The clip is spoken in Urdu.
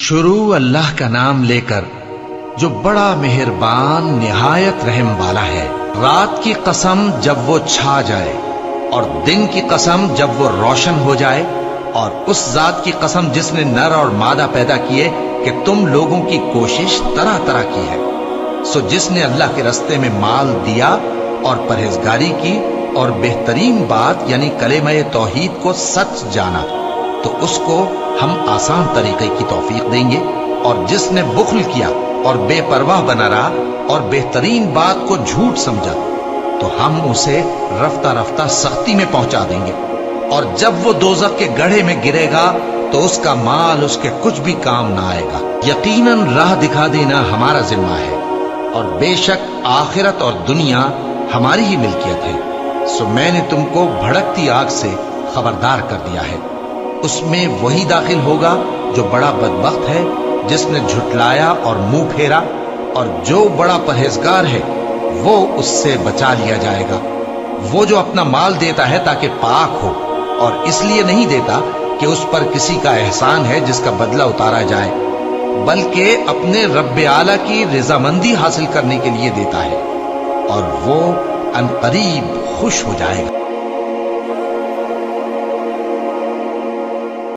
شروع اللہ کا نام لے کر جو بڑا مہربان نہایت رحم والا ہے۔ رات کی قسم جب وہ چھا جائے اور دن کی قسم جب وہ روشن ہو جائے، اور اس ذات کی قسم جس نے نر اور مادہ پیدا کیے کہ تم لوگوں کی کوشش طرح طرح کی ہے۔ سو جس نے اللہ کے رستے میں مال دیا اور پرہیزگاری کی اور بہترین بات یعنی کلمہ توحید کو سچ جانا، تو اس کو ہم آسان طریقے کی توفیق دیں گے، اور جس نے بخل کیا اور بے پرواہ بنا رہا اور بہترین بات کو جھوٹ سمجھا، تو ہم اسے رفتہ رفتہ سختی میں پہنچا دیں گے، اور جب وہ دوزخ کے گڑھے میں گرے گا تو اس کا مال اس کے کچھ بھی کام نہ آئے گا۔ یقیناً راہ دکھا دینا ہمارا ذمہ ہے، اور بے شک آخرت اور دنیا ہماری ہی ملکیت ہے۔ سو میں نے تم کو بھڑکتی آگ سے خبردار کر دیا ہے، اس میں وہی داخل ہوگا جو بڑا بدبخت ہے، جس نے جھٹلایا اور منہ پھیرا، اور جو بڑا پرہیزگار ہے وہ اس سے بچا لیا جائے گا۔ وہ جو اپنا مال دیتا ہے تاکہ پاک ہو، اور اس لیے نہیں دیتا کہ اس پر کسی کا احسان ہے جس کا بدلہ اتارا جائے، بلکہ اپنے رب اعلیٰ کی رضامندی حاصل کرنے کے لیے دیتا ہے، اور وہ عنقریب خوش ہو جائے گا۔